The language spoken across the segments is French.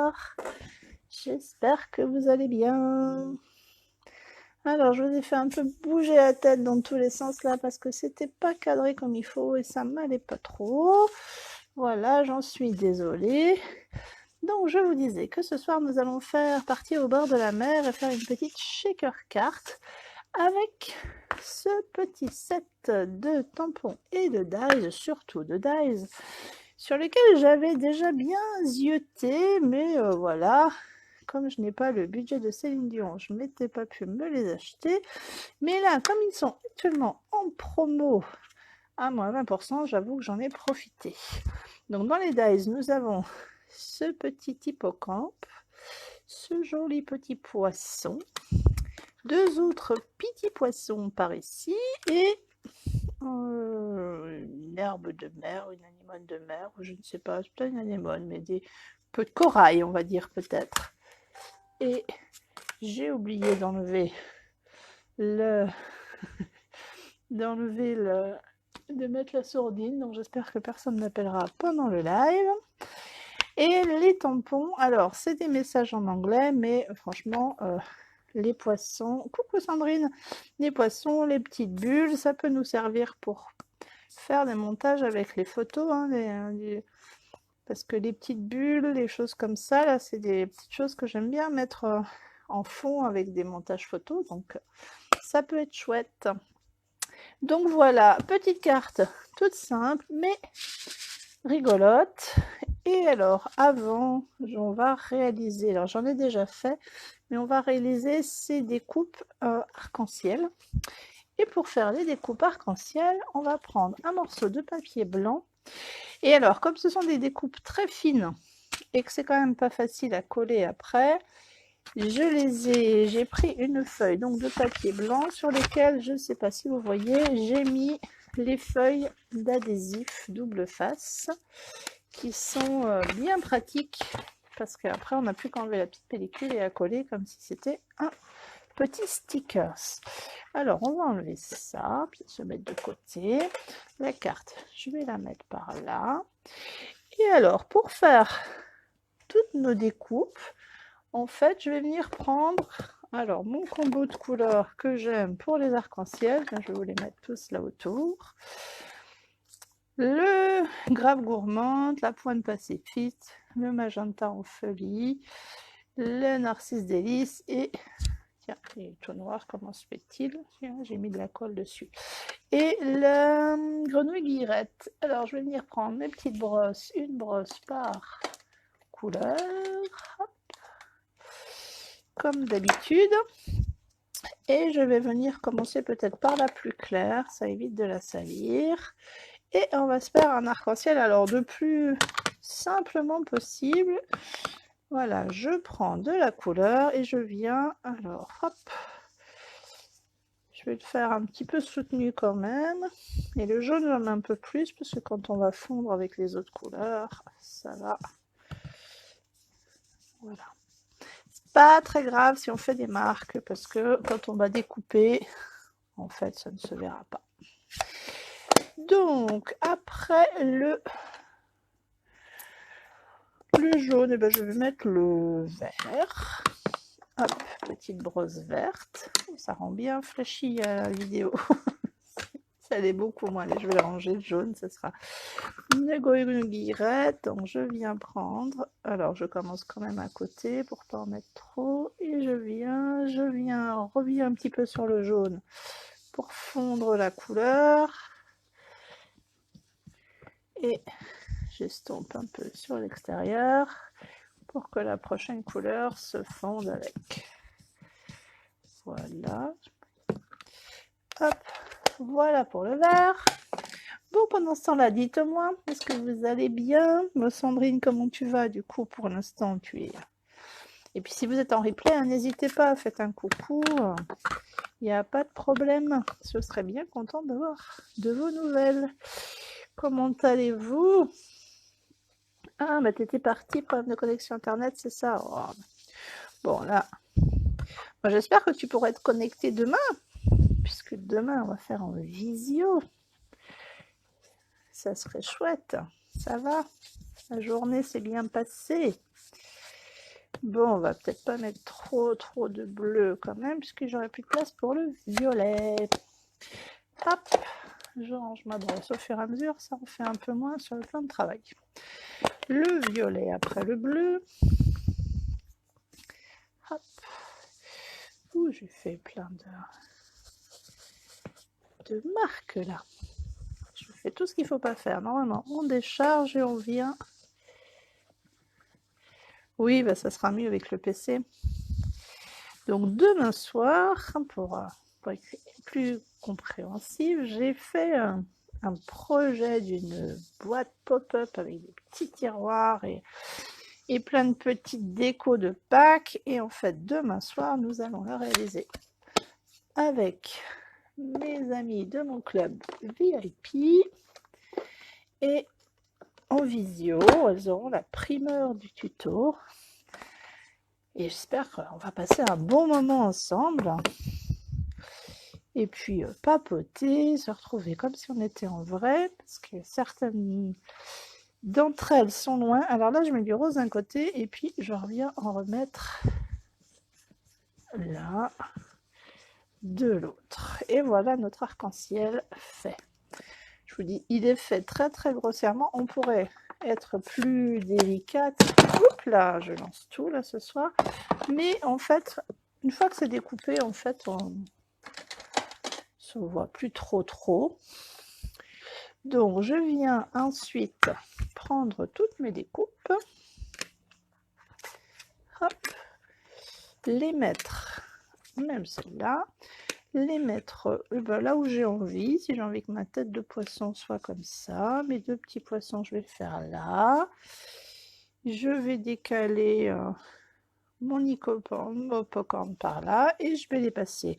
bonsoir. J'espère que vous allez bien. Alors, je vous ai fait un peu bouger la tête dans tous les sens là parce que c'était pas cadré comme il faut et ça m'allait pas trop. Voilà, j'en suis désolée. Donc, je vous disais que ce soir, nous allons faire partir au bord de la mer et faire une petite shaker carte avec ce petit set de tampons et de dies, surtout de dies, sur lesquels j'avais déjà bien zioté, mais voilà, comme je n'ai pas le budget de Céline Dion, je ne m'étais pas pu me les acheter. Mais là, comme ils sont actuellement en promo à moins 20%, j'avoue que j'en ai profité. Donc dans les dies, nous avons ce petit hippocampe, ce joli petit poisson, deux autres petits poissons par ici et une herbe de mer, une anémone de mer, je ne sais pas, c'est pas une anémone, mais des peu de corail, on va dire peut-être. Et j'ai oublié d'enlever le de mettre la sourdine, donc j'espère que personne ne m'appellera pendant le live. Et les tampons, alors c'est des messages en anglais, mais franchement, les poissons, coucou Sandrine, les poissons, les petites bulles, ça peut nous servir pour faire des montages avec les photos, hein, parce que les petites bulles, les choses comme ça, là, c'est des petites choses que j'aime bien mettre en fond avec des montages photos, donc ça peut être chouette. Donc voilà, petite carte toute simple, mais rigolote. Et alors, avant, on va réaliser, alors j'en ai déjà fait, mais on va réaliser ces découpes arc-en-ciel. Et pour faire les découpes arc-en-ciel, on va prendre un morceau de papier blanc. Et alors, comme ce sont des découpes très fines et que c'est quand même pas facile à coller après, j'ai pris une feuille donc de papier blanc sur lesquelles, je ne sais pas si vous voyez, j'ai mis les feuilles d'adhésif double face qui sont bien pratiques parce qu'après on n'a plus qu'à enlever la petite pellicule et à coller comme si c'était un petit stickers. Alors on va enlever ça, puis se mettre de côté. La carte, je vais la mettre par là. Et alors pour faire toutes nos découpes, en fait, je vais venir prendre alors mon combo de couleurs que j'aime pour les arcs-en-ciel. Je vais vous les mettre tous là autour. Le Grave Gourmande, la Pointe Pacifiste, le Magenta en folie, le Narcisse Délice et tiens, il est tout noir, comment se fait-il? J'ai mis de la colle dessus. Et le Grenouille Guillerette. Alors, je vais venir prendre mes petites brosses, une brosse par couleur. Hop. Comme d'habitude, et je vais venir commencer peut-être par la plus claire, ça évite de la salir, et on va se faire un arc-en-ciel alors de plus simplement possible. Voilà, je prends de la couleur et je viens, alors hop, je vais le faire un petit peu soutenu quand même, et le jaune j'en ai un peu plus parce que quand on va fondre avec les autres couleurs, ça va, voilà. Pas très grave si on fait des marques parce que quand on va découper, en fait, ça ne se verra pas. Donc, après le jaune, eh ben, je vais mettre le vert. Hop, petite brosse verte. Ça rend bien flashy la vidéo. Ça l'est beaucoup moins. Allez, je vais le ranger le jaune, ce sera une guillerette. Donc, je viens prendre. Alors, je commence quand même à côté pour pas en mettre trop. Et reviens un petit peu sur le jaune pour fondre la couleur. Et j'estompe un peu sur l'extérieur pour que la prochaine couleur se fonde avec. Voilà. Hop, voilà pour le vert. Bon, pendant ce temps-là, dites-moi, est-ce que vous allez bien? Sandrine, comment tu vas? Du coup, pour l'instant, tu es... Et puis, si vous êtes en replay, n'hésitez pas, faites un coucou. Il n'y a pas de problème. Je serais bien contente d'avoir de vos nouvelles. Comment allez-vous? Ah, bah t'étais parti, problème de connexion internet, c'est ça. Oh. Bon, là, moi, j'espère que tu pourras être connecté demain, puisque demain, on va faire en visio. Ça serait chouette. Ça va? La journée s'est bien passée. Bon, on va peut-être pas mettre trop de bleu quand même, puisque j'aurai plus de place pour le violet. Hop, je range ma brosse au fur et à mesure, ça en fait un peu moins sur le plan de travail. Le violet après le bleu. Hop. Ouh, j'ai fait plein de marques là. Je fais tout ce qu'il ne faut pas faire. Normalement, on décharge et on vient. Oui, bah, ça sera mieux avec le PC. Donc demain soir, pour être plus compréhensive, j'ai fait un projet d'une boîte pop-up avec des petits tiroirs et plein de petites décos de Pâques. Et en fait, demain soir, nous allons la réaliser avec mes amis de mon club VIP et en visio. Elles auront la primeur du tuto. Et j'espère qu'on va passer un bon moment ensemble. Et puis papoter, se retrouver comme si on était en vrai, parce que certaines d'entre elles sont loin. Alors là, je mets du rose d'un côté, et puis je reviens en remettre là de l'autre. Et voilà notre arc-en-ciel fait. Je vous dis, il est fait très très grossièrement. On pourrait être plus délicate. Oups là, je lance tout là ce soir. Mais en fait, une fois que c'est découpé, en fait, on se voit plus trop. Donc, je viens ensuite prendre toutes mes découpes, hop, les mettre, même celle-là, les mettre là où j'ai envie. Si j'ai envie que ma tête de poisson soit comme ça, mes deux petits poissons, je vais le faire là. Je vais décaler mon hippocorne par là et je vais les passer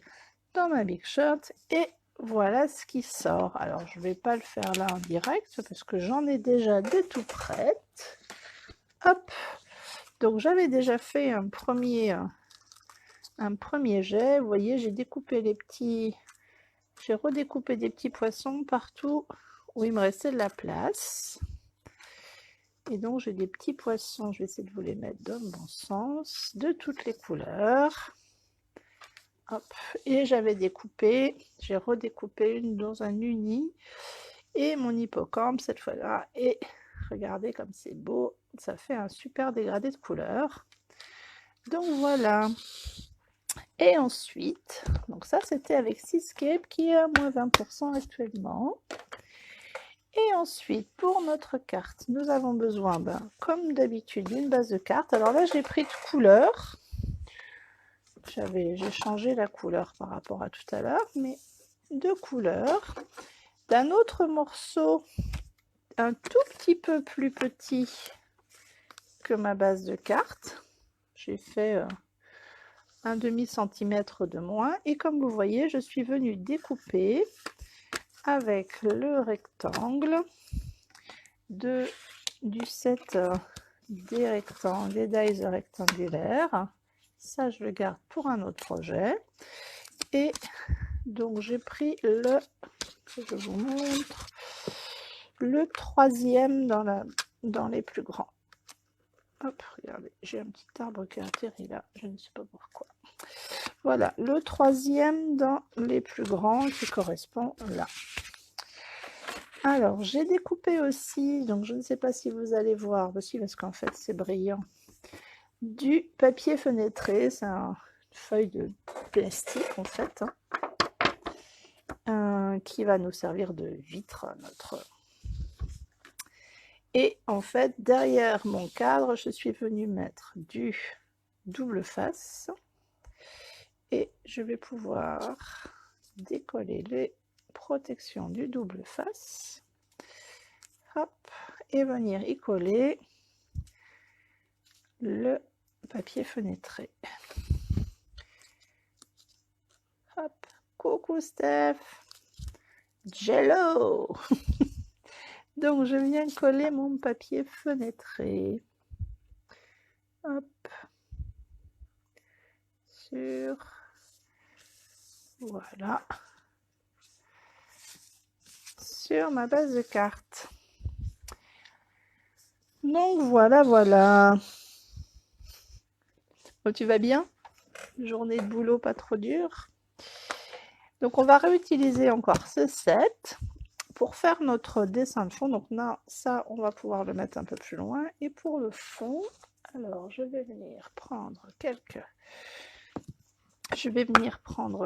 dans ma big shot et voilà ce qui sort. Alors je vais pas le faire là en direct parce que j'en ai déjà des tout prêtes. Hop, donc j'avais déjà fait un premier jet. Vous voyez, j'ai découpé les petits, j'ai redécoupé des petits poissons partout où il me restait de la place. Et donc j'ai des petits poissons, je vais essayer de vous les mettre dans le bon sens, de toutes les couleurs. Hop. Et j'avais découpé, j'ai redécoupé une dans un uni et mon hippocampe cette fois-là. Et regardez comme c'est beau, ça fait un super dégradé de couleurs. Donc voilà. Et ensuite, donc ça c'était avec Seascape qui est à moins 20% actuellement. Et ensuite, pour notre carte, nous avons besoin, comme d'habitude, d'une base de carte. Alors là, j'ai pris de couleurs. J'ai changé la couleur par rapport à tout à l'heure, mais de couleurs. D'un autre morceau, un tout petit peu plus petit que ma base de carte. J'ai fait un demi-centimètre de moins. Et comme vous voyez, je suis venue découper avec le rectangle du set des dies rectangulaires. Ça, je le garde pour un autre projet. Et donc, j'ai pris je vous montre, le troisième dans les plus grands. Hop, regardez, j'ai un petit arbre qui a atterri là, je ne sais pas pourquoi. Voilà, le troisième dans les plus grands qui correspond là. Alors, j'ai découpé aussi, donc je ne sais pas si vous allez voir, aussi parce qu'en fait c'est brillant, du papier fenêtré, c'est une feuille de plastique en fait, qui va nous servir de vitre à notre... Et en fait, derrière mon cadre, je suis venue mettre du double face et je vais pouvoir décoller les protections du double face, hop, et venir y coller le papier fenêtré. Hop, coucou Steph, Jello. Donc je viens coller mon papier fenêtré. Hop. Voilà. Sur ma base de carte. Donc voilà. tu vas bien? Journée de boulot pas trop dure. Donc on va réutiliser encore ce set pour faire notre dessin de fond. Donc là, ça, on va pouvoir le mettre un peu plus loin. Et pour le fond, alors je vais venir prendre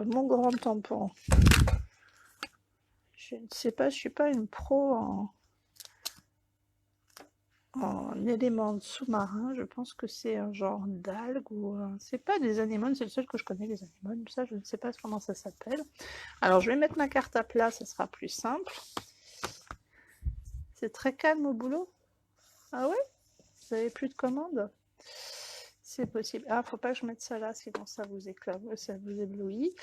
mon grand tampon. Je ne sais pas, je ne suis pas une pro en éléments sous-marins. Je pense que c'est un genre d'algue ou c'est pas des anémones, c'est le seul que je connais, les anémones. Ça, je ne sais pas comment ça s'appelle. Alors, je vais mettre ma carte à plat, ça sera plus simple. C'est très calme au boulot. Ah ouais? Vous avez plus de commandes? C'est possible. Ah, faut pas que je mette ça là, sinon ça vous éclate, ça vous éblouit.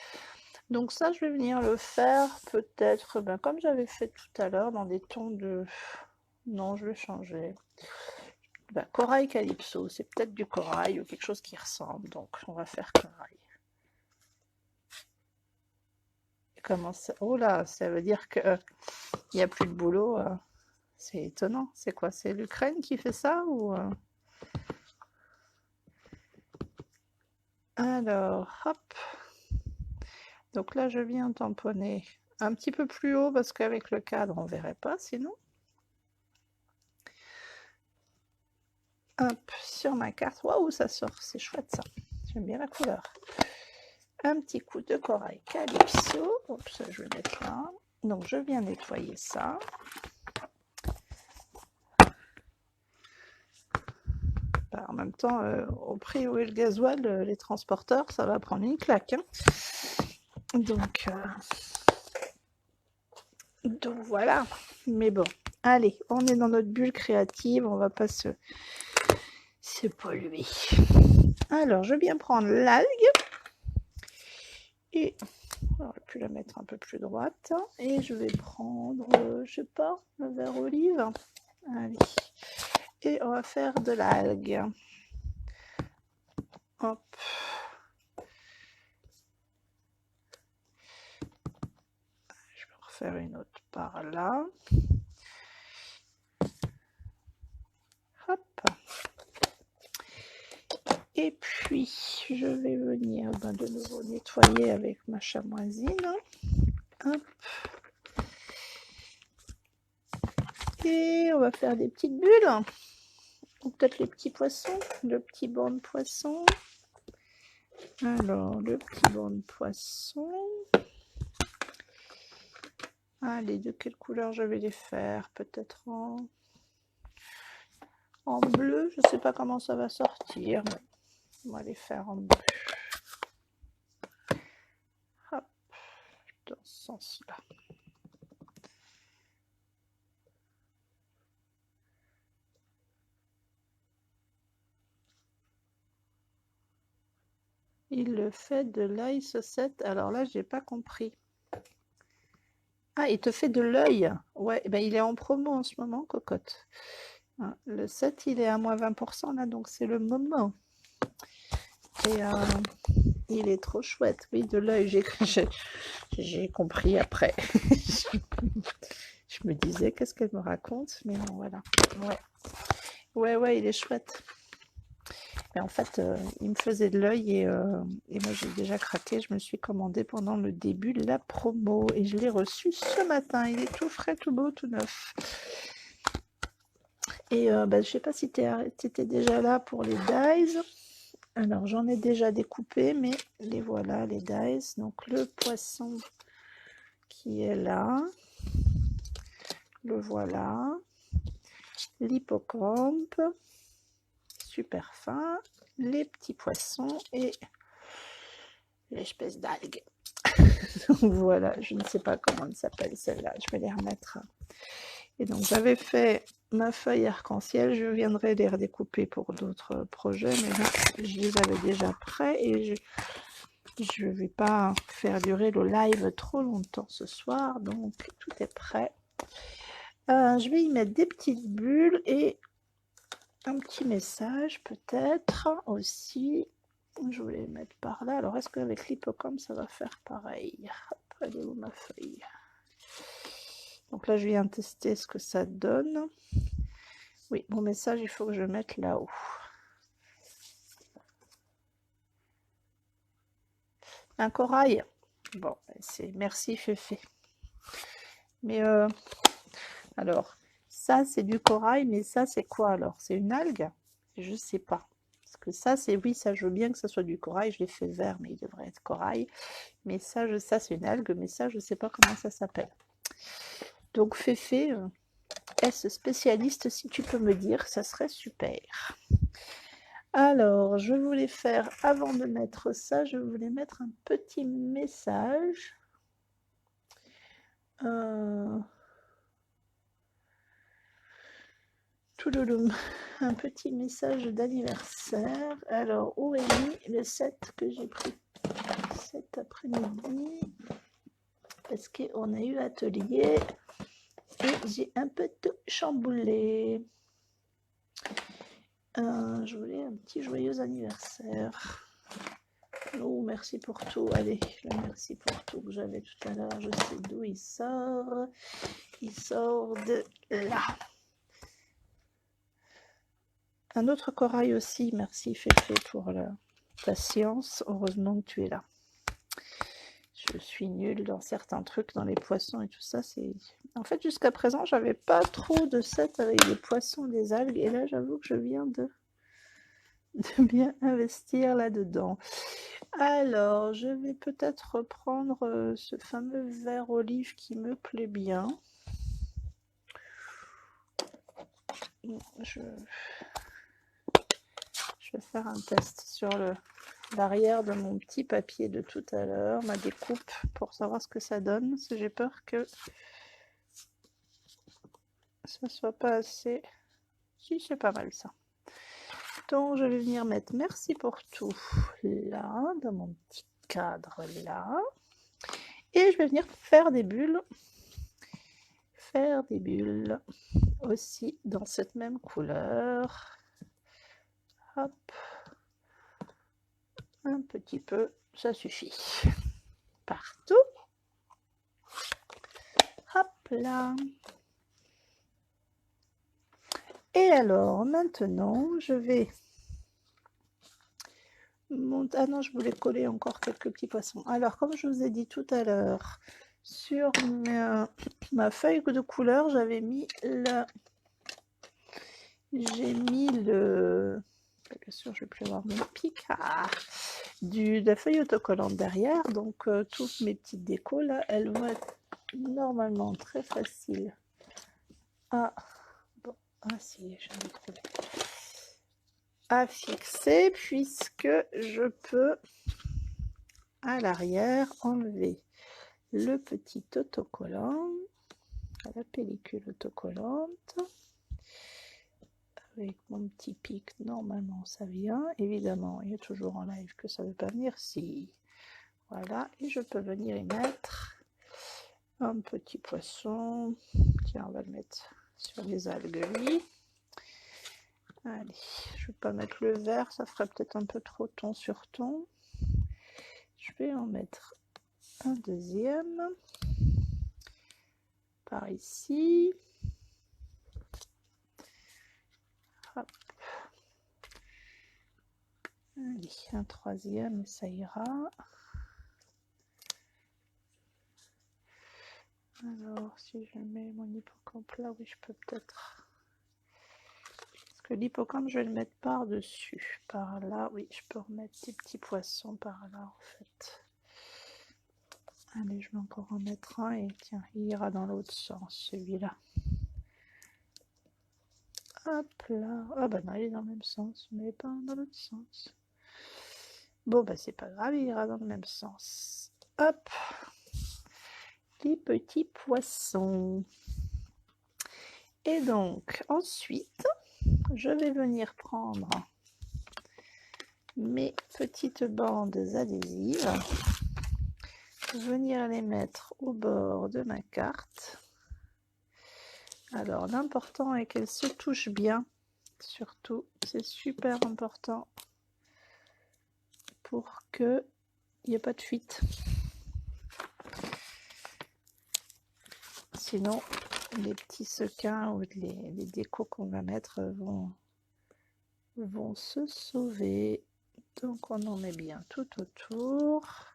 Donc ça, je vais venir le faire peut-être, comme j'avais fait tout à l'heure, dans des tons de... Non, je vais changer. Corail Calypso, c'est peut-être du corail ou quelque chose qui ressemble, donc on va faire corail. Comment ça? Oh là, ça veut dire qu'il n'y a plus de boulot. C'est étonnant. C'est quoi? C'est l'Ukraine qui fait ça ou Alors, hop. Donc là, je viens tamponner un petit peu plus haut parce qu'avec le cadre, on ne verrait pas sinon. Hop, sur ma carte. Waouh, ça sort, c'est chouette ça. J'aime bien la couleur. Un petit coup de corail Calypso. Oups, je vais mettre là. Donc, je viens nettoyer ça. En même temps, au prix où est le gasoil, les transporteurs, ça va prendre une claque. Hein. Donc voilà. Mais bon, allez, on est dans notre bulle créative, on va pas se polluer. Alors, je viens prendre l'algue et j'aurais pu la mettre un peu plus droite. Et je vais prendre, je sais pas, le vert olive. Allez. Et on va faire de l'algue. Hop. Je vais en refaire une autre par là. Hop. Et puis, je vais venir de nouveau nettoyer avec ma chamoisine. Hop. Et on va faire des petites bulles. Ou peut-être les petits poissons. Le petit banc de poisson. Alors, le petit banc de poisson. Allez, de quelle couleur je vais les faire? Peut-être en bleu. Je ne sais pas comment ça va sortir. Mais on va les faire en bleu. Hop. Dans ce sens-là. Il le fait de l'œil, ce set. Alors là, j'ai pas compris. Ah, il te fait de l'œil. Ouais, ben il est en promo en ce moment, cocotte. Le set, il est à moins 20% là, donc c'est le moment. Et il est trop chouette. Oui, de l'œil, j'ai compris après. Je me disais, qu'est-ce qu'elle me raconte? Mais non, voilà. Ouais, il est chouette. Mais en fait, il me faisait de l'œil et moi j'ai déjà craqué. Je me suis commandé pendant le début de la promo et je l'ai reçu ce matin. Il est tout frais, tout beau, tout neuf. Et je ne sais pas si tu étais déjà là pour les dies. Alors j'en ai déjà découpé, mais les voilà, les dies. Donc le poisson qui est là. Le voilà. L'hippocampe. Super fin. Les petits poissons et l'espèce d'algue. Donc voilà, je ne sais pas comment elle s'appelle celle-là, je vais les remettre. Et donc j'avais fait ma feuille arc-en-ciel, je viendrai les redécouper pour d'autres projets, mais là je les avais déjà prêts et je ne vais pas faire durer le live trop longtemps ce soir, donc tout est prêt. Je vais y mettre des petites bulles et un petit message peut-être aussi. Je voulais mettre par là. Alors, est-ce qu'avec l'hippocampe, ça va faire pareil? Hop, elle est où ma feuille? Donc là, je viens tester ce que ça donne. Oui, mon message, il faut que je mette là-haut. Un corail. Bon, c'est merci Féfé. Mais alors, ça c'est du corail, mais ça c'est quoi alors? C'est une algue? Je sais pas. Parce que ça c'est, oui, ça je veux bien que ça soit du corail, je l'ai fait vert, mais il devrait être corail. Mais ça, ça c'est une algue, mais ça je sais pas comment ça s'appelle. Donc Féfé, est-ce spécialiste, si tu peux me dire, ça serait super. Alors, je voulais faire, avant de mettre ça, je voulais mettre un petit message. Un petit message d'anniversaire. Alors, où est mis le set que j'ai pris cet après-midi? Parce qu'on a eu atelier et j'ai un peu tout chamboulé. Je voulais un petit joyeux anniversaire. Oh, merci pour tout. Allez, le merci pour tout que j'avais tout à l'heure. Je sais d'où il sort. Il sort de là. Un autre corail aussi. Merci Féfé pour la patience. Heureusement que tu es là. Je suis nulle dans certains trucs, dans les poissons et tout ça. En fait, jusqu'à présent, j'avais pas trop de sets avec des poissons, des algues. Et là, j'avoue que je viens de bien investir là-dedans. Alors, je vais peut-être reprendre ce fameux vert olive qui me plaît bien. Je vais faire un test sur l'arrière de mon petit papier de tout à l'heure, ma découpe, pour savoir ce que ça donne. Parce que j'ai peur que ça soit pas assez. Si, c'est pas mal ça. Donc, je vais venir mettre merci pour tout là, dans mon petit cadre là. Et je vais venir faire des bulles. Aussi dans cette même couleur. Hop. Un petit peu, ça suffit. Partout. Hop là. Et alors, maintenant, je vais... Ah non, je voulais coller encore quelques petits poissons. Alors, comme je vous ai dit tout à l'heure, sur ma feuille de couleur, j'avais mis le... J'ai mis le... Bien sûr, je vais plus avoir mon pic. De la feuille autocollante derrière. Donc, toutes mes petites décos, là, elles vont être normalement très faciles à... Bon, ah si, j'en ai trouvé. À fixer, puisque je peux à l'arrière enlever le petit autocollant, la pellicule autocollante. Avec mon petit pic, normalement ça vient. Évidemment, il y a toujours en live que ça ne veut pas venir. Si, voilà, et je peux venir y mettre un petit poisson. Tiens, on va le mettre sur les algues, lui. Allez, je vais pas mettre le vert, ça ferait peut-être un peu trop ton sur ton. Je vais en mettre un deuxième par ici. Hop. Allez, un troisième, ça ira. Alors, si je mets mon hippocampe là, oui, je peux peut-être... Parce que l'hippocampe, je vais le mettre par-dessus. Par là, oui, je peux remettre des petits poissons par là, en fait. Allez, je vais encore en mettre un et tiens, il ira dans l'autre sens, celui-là. Hop là. Ah bah non, il est dans le même sens, mais pas dans l'autre sens. Bon, bah c'est pas grave, il ira dans le même sens. Hop. Les petits poissons. Et donc, ensuite, je vais venir prendre mes petites bandes adhésives, venir les mettre au bord de ma carte. Alors, l'important est qu'elles se touchent bien, surtout, c'est super important pour qu'il n'y ait pas de fuite. Sinon, les petits sequins ou les décos qu'on va mettre vont se sauver. Donc, on en met bien tout autour.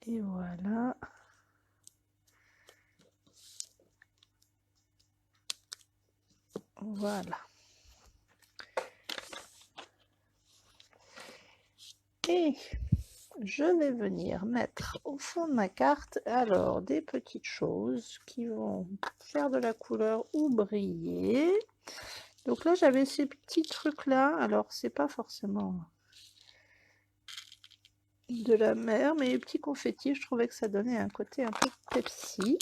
Et voilà. Voilà. Et je vais venir mettre au fond de ma carte alors des petites choses qui vont faire de la couleur ou briller. Donc là j'avais ces petits trucs là, alors c'est pas forcément de la mer, mais les petits confettis, je trouvais que ça donnait un côté un peu Pepsi.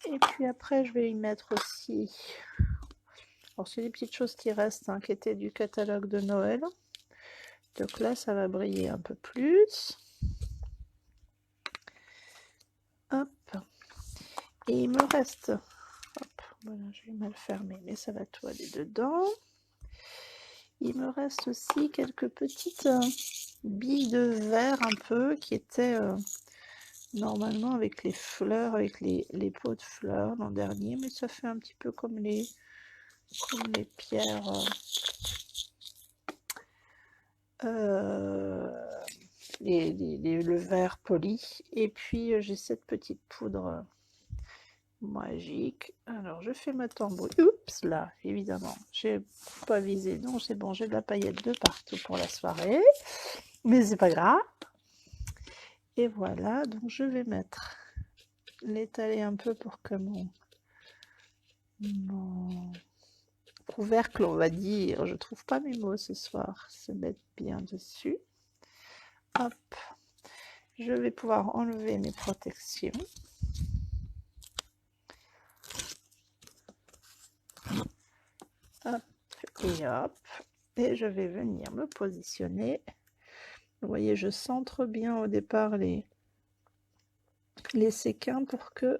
Et puis après je vais y mettre aussi, alors c'est des petites choses qui restent, hein, qui étaient du catalogue de Noël. Donc là ça va briller un peu plus. Hop. Et il me reste, hop, voilà, je vais mal fermer, mais ça va tout aller dedans. Il me reste aussi quelques petites billes de verre un peu qui étaient normalement avec les fleurs, avec les pots de fleurs l'an dernier, mais ça fait un petit peu comme les pierres le verre poli. Et puis j'ai cette petite poudre magique. Alors je fais ma tambouille. Oups, là, évidemment, j'ai pas visé, donc c'est bon, j'ai de la paillette de partout pour la soirée, mais c'est pas grave. Et voilà, donc je vais mettre, l'étaler un peu pour que mon couvercle, on va dire, je trouve pas mes mots ce soir, se mettre bien dessus. Hop, je vais pouvoir enlever mes protections. Hop et hop, et je vais venir me positionner. Vous voyez, je centre bien au départ les séquins pour que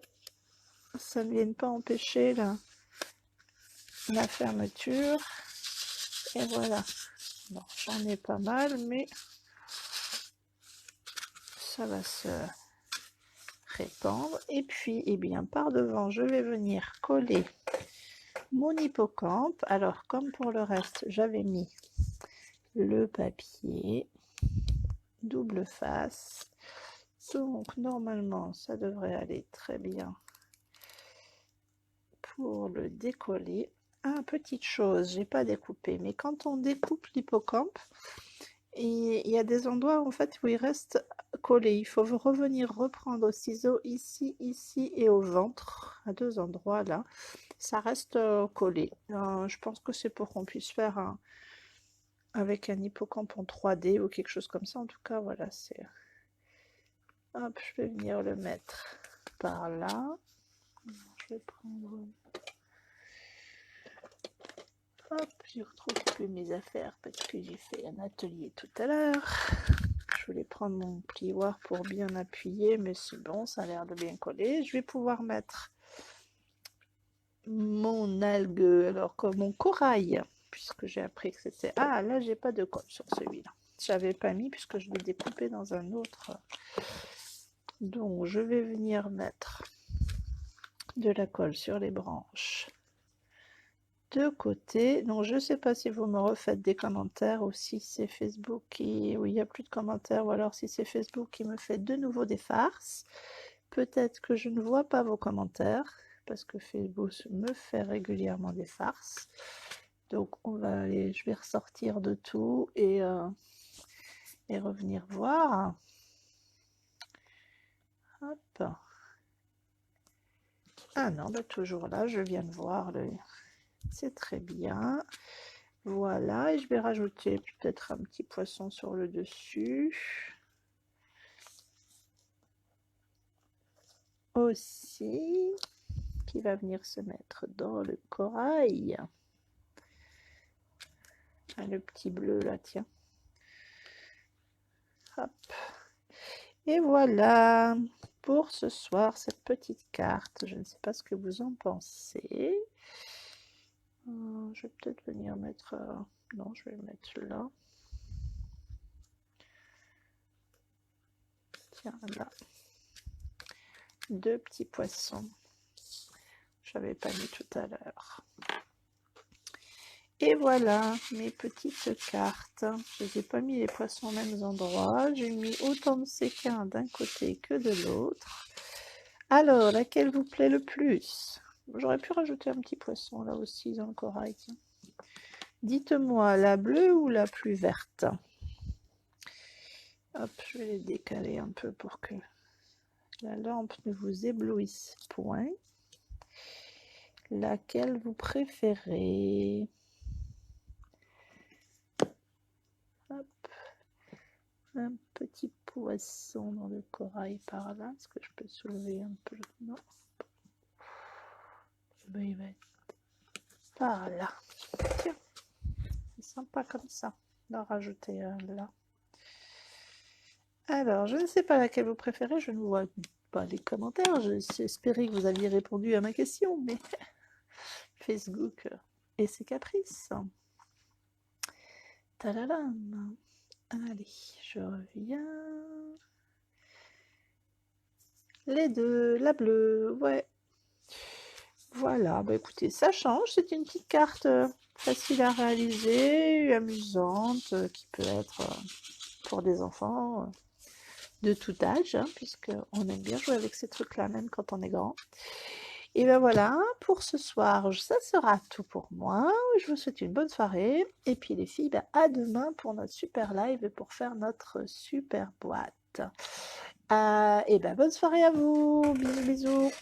ça ne vienne pas empêcher la fermeture. Et voilà. Bon, j'en ai pas mal, mais ça va se répandre. Et puis, eh bien, par devant, je vais venir coller mon hippocampe. Alors, comme pour le reste, j'avais mis le papier double face. Donc, normalement, ça devrait aller très bien pour le décoller. Ah, petite chose, j'ai pas découpé, mais quand on découpe l'hippocampe, il y a des endroits en fait où il reste collé. Il faut revenir reprendre au ciseau ici, ici et au ventre, à deux endroits là. Ça reste collé. Je pense que c'est pour qu'on puisse faire avec un hippocampe en 3D ou quelque chose comme ça. En tout cas, voilà, c'est. Hop, je vais venir le mettre par là. Je vais prendre. Hop, j'ai retrouvé mes affaires parce que j'ai fait un atelier tout à l'heure. Je voulais prendre mon plioir pour bien appuyer, mais c'est bon, ça a l'air de bien coller. Je vais pouvoir mettre mon algue, alors comme mon corail, puisque j'ai appris que c'était... Ah, là, j'ai pas de colle sur celui-là. J'avais pas mis puisque je l'ai découpé dans un autre. Donc, je vais venir mettre de la colle sur les branches de côté. Donc je sais pas si vous me refaites des commentaires ou si c'est Facebook où il n'y a plus de commentaires, ou alors si c'est Facebook qui me fait de nouveau des farces. Peut-être que je ne vois pas vos commentaires parce que Facebook me fait régulièrement des farces. Donc on va aller, je vais ressortir de tout et revenir voir. Hop. Ah non, bah toujours là, je viens de voir c'est très bien. Voilà, et je vais rajouter peut-être un petit poisson sur le dessus. Aussi, qui va venir se mettre dans le corail. Ah, le petit bleu là, tiens. Hop. Et voilà pour ce soir, cette petite carte. Je ne sais pas ce que vous en pensez. Je vais peut-être venir mettre... non, je vais le mettre là. Tiens, là. Deux petits poissons. Je n'avais pas mis tout à l'heure. Et voilà mes petites cartes. Je n'ai pas mis les poissons aux mêmes endroits. J'ai mis autant de séquins d'un côté que de l'autre. Alors, laquelle vous plaît le plus? J'aurais pu rajouter un petit poisson là aussi dans le corail. Dites-moi, la bleue ou la plus verte? Hop, je vais les décaler un peu pour que la lampe ne vous éblouisse point. Laquelle vous préférez? Hop. Un petit poisson dans le corail par là. Est-ce que je peux soulever un peu? Non. Il va être par là. Tiens, c'est sympa comme ça. On va rajouter un là. Alors, je ne sais pas laquelle vous préférez. Je ne vois pas les commentaires. J'espérais que vous aviez répondu à ma question, mais Facebook et ses caprices. Tadadam. Allez, je reviens. Les deux, la bleue, ouais. Voilà, bah écoutez, ça change. C'est une petite carte facile à réaliser, amusante, qui peut être pour des enfants de tout âge, hein, puisqu'on aime bien jouer avec ces trucs-là, même quand on est grand. Et ben voilà, pour ce soir, ça sera tout pour moi. Je vous souhaite une bonne soirée. Et puis les filles, à demain pour notre super live et pour faire notre super boîte. Et ben bonne soirée à vous. Bisous, bisous.